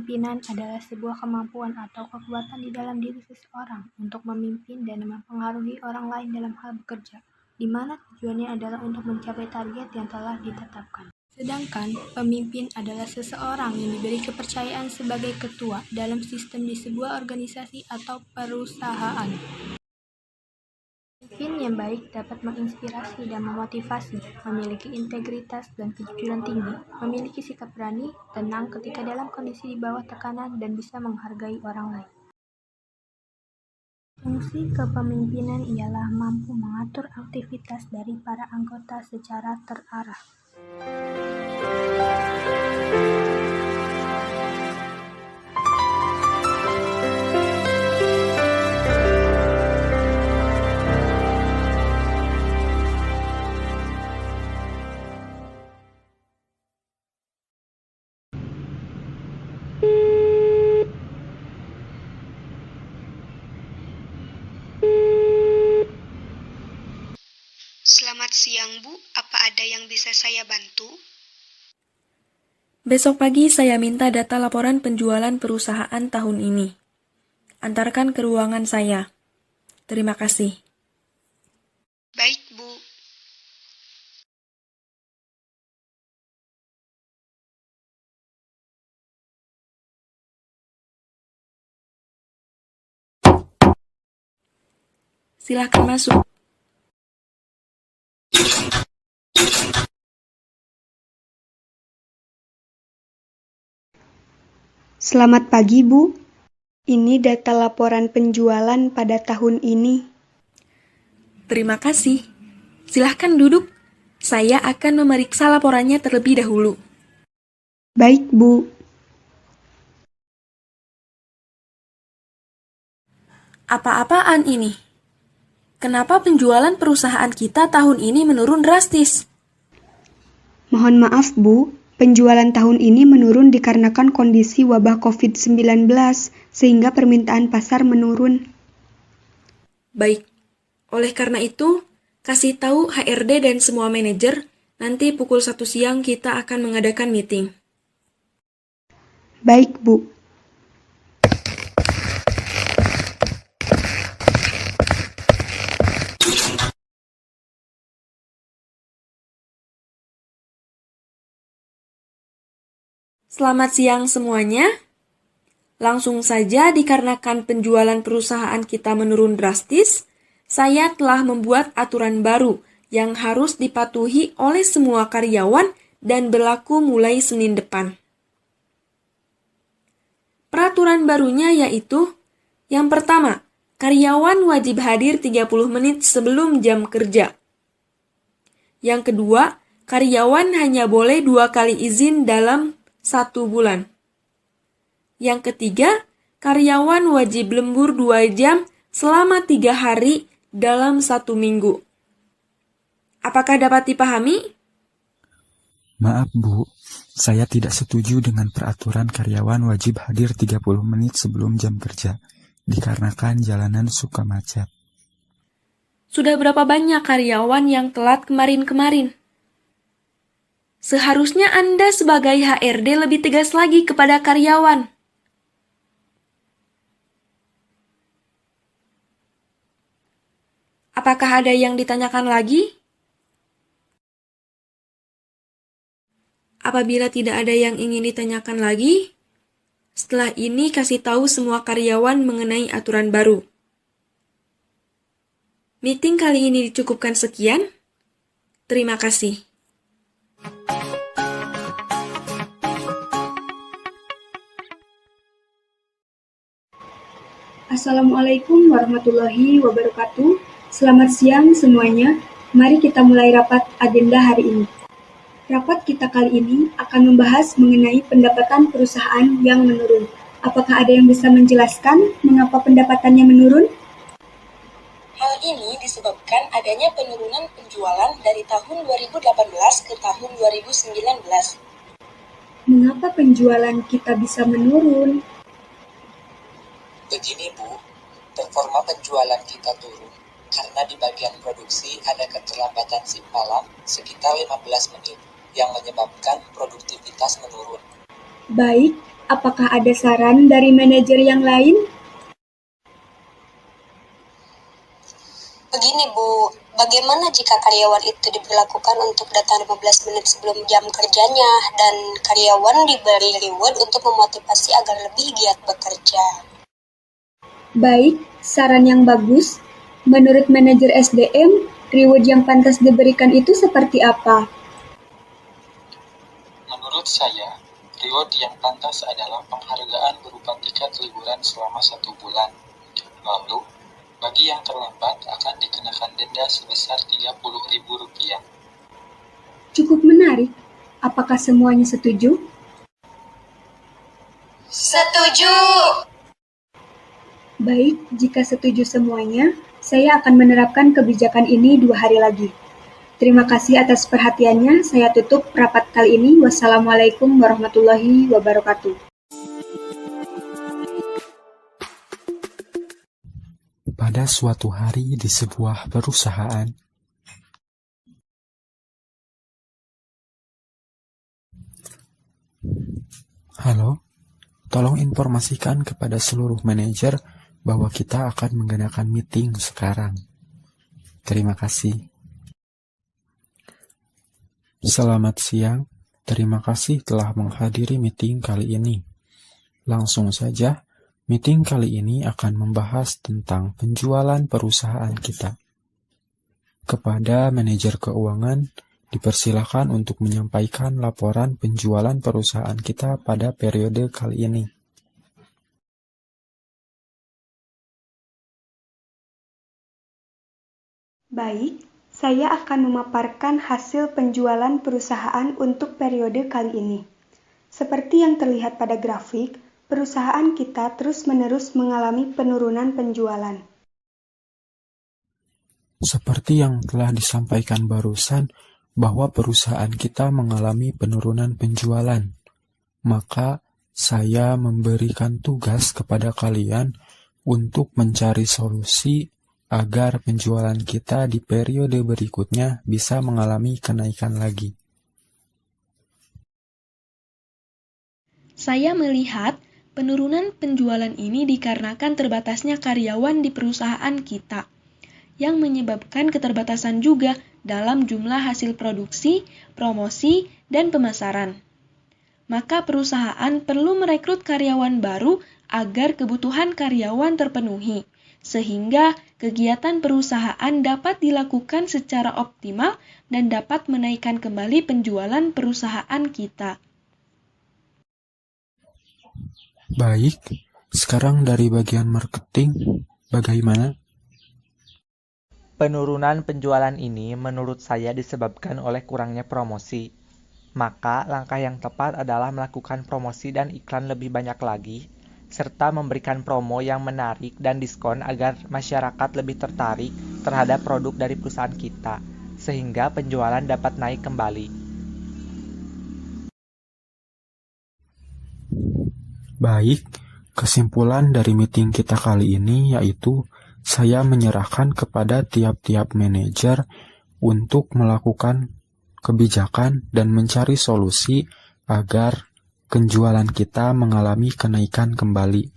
Kepemimpinan adalah sebuah kemampuan atau kekuatan di dalam diri seseorang untuk memimpin dan mempengaruhi orang lain dalam hal bekerja, di mana tujuannya adalah untuk mencapai target yang telah ditetapkan. Sedangkan pemimpin adalah seseorang yang diberi kepercayaan sebagai ketua dalam sistem di sebuah organisasi atau perusahaan. Pemimpin yang baik dapat menginspirasi dan memotivasi, memiliki integritas dan kejujuran tinggi, memiliki sikap berani, tenang ketika dalam kondisi di bawah tekanan, dan bisa menghargai orang lain. Fungsi kepemimpinan ialah mampu mengatur aktivitas dari para anggota secara terarah. Selamat siang, Bu. Apa ada yang bisa saya bantu? Besok pagi saya minta data laporan penjualan perusahaan tahun ini. Antarkan ke ruangan saya. Terima kasih. Baik, Bu. Silahkan masuk. Selamat pagi, Bu. Ini data laporan penjualan pada tahun ini. Terima kasih. Silahkan duduk. Saya akan memeriksa laporannya terlebih dahulu. Baik, Bu. Apa-apaan ini? Kenapa penjualan perusahaan kita tahun ini menurun drastis? Mohon maaf, Bu. Penjualan tahun ini menurun dikarenakan kondisi wabah COVID-19, sehingga permintaan pasar menurun. Baik. Oleh karena itu, kasih tahu HRD dan semua manajer, nanti pukul 1 siang kita akan mengadakan meeting. Baik, Bu. Selamat siang semuanya. Langsung saja dikarenakan penjualan perusahaan kita menurun drastis, saya telah membuat aturan baru yang harus dipatuhi oleh semua karyawan dan berlaku mulai Senin depan. Peraturan barunya yaitu, yang pertama, karyawan wajib hadir 30 menit sebelum jam kerja. Yang kedua, karyawan hanya boleh 2 kali izin dalam 1 bulan. Yang ketiga, karyawan wajib lembur 2 jam selama 3 hari dalam 1 minggu. Apakah dapat dipahami? Maaf, Bu. Saya tidak setuju dengan peraturan karyawan wajib hadir 30 menit sebelum jam kerja, dikarenakan jalanan suka macet. Sudah berapa banyak karyawan yang telat kemarin-kemarin? Seharusnya Anda sebagai HRD lebih tegas lagi kepada karyawan. Apakah ada yang ditanyakan lagi? Apabila tidak ada yang ingin ditanyakan lagi, setelah ini kasih tahu semua karyawan mengenai aturan baru. Meeting kali ini dicukupkan sekian. Terima kasih. Assalamualaikum warahmatullahi wabarakatuh. Selamat siang semuanya. Mari kita mulai rapat agenda hari ini. Rapat kita kali ini akan membahas mengenai pendapatan perusahaan yang menurun. Apakah ada yang bisa menjelaskan mengapa pendapatannya menurun? Hal ini disebabkan adanya penurunan penjualan dari tahun 2018 ke tahun 2019. Mengapa penjualan kita bisa menurun? Begini, Bu, performa penjualan kita turun karena di bagian produksi ada keterlambatan simpalan sekitar 15 menit yang menyebabkan produktivitas menurun. Baik, apakah ada saran dari manajer yang lain? Begini Bu, bagaimana jika karyawan itu diberlakukan untuk datang 15 menit sebelum jam kerjanya dan karyawan diberi reward untuk memotivasi agar lebih giat bekerja? Baik, saran yang bagus. Menurut manajer SDM, reward yang pantas diberikan itu seperti apa? Menurut saya, reward yang pantas adalah penghargaan berupa tiket liburan selama 1 bulan. Lalu, bagi yang terlambat akan dikenakan denda sebesar Rp30.000. Cukup menarik. Apakah semuanya setuju? Setuju! Baik, jika setuju semuanya, saya akan menerapkan kebijakan ini 2 hari lagi. Terima kasih atas perhatiannya. Saya tutup rapat kali ini. Wassalamualaikum warahmatullahi wabarakatuh. Pada suatu hari di sebuah perusahaan, halo, tolong informasikan kepada seluruh manajer bahwa kita akan menggunakan meeting sekarang. Terima kasih. Selamat siang, terima kasih telah menghadiri meeting kali ini. Langsung saja, meeting kali ini akan membahas tentang penjualan perusahaan kita. Kepada manajer keuangan, dipersilakan untuk menyampaikan laporan penjualan perusahaan kita pada periode kali ini. Baik, saya akan memaparkan hasil penjualan perusahaan untuk periode kali ini. Seperti yang terlihat pada grafik, perusahaan kita terus-menerus mengalami penurunan penjualan. Seperti yang telah disampaikan barusan, bahwa perusahaan kita mengalami penurunan penjualan, maka saya memberikan tugas kepada kalian untuk mencari solusi agar penjualan kita di periode berikutnya bisa mengalami kenaikan lagi. Saya melihat penurunan penjualan ini dikarenakan terbatasnya karyawan di perusahaan kita, yang menyebabkan keterbatasan juga dalam jumlah hasil produksi, promosi, dan pemasaran. Maka perusahaan perlu merekrut karyawan baru agar kebutuhan karyawan terpenuhi, sehingga kegiatan perusahaan dapat dilakukan secara optimal dan dapat menaikkan kembali penjualan perusahaan kita. Baik, sekarang dari bagian marketing, bagaimana? Penurunan penjualan ini menurut saya disebabkan oleh kurangnya promosi. Maka langkah yang tepat adalah melakukan promosi dan iklan lebih banyak lagi, serta memberikan promo yang menarik dan diskon agar masyarakat lebih tertarik terhadap produk dari perusahaan kita, sehingga penjualan dapat naik kembali. Baik, kesimpulan dari meeting kita kali ini yaitu saya menyerahkan kepada tiap-tiap manajer untuk melakukan kebijakan dan mencari solusi agar penjualan kita mengalami kenaikan kembali.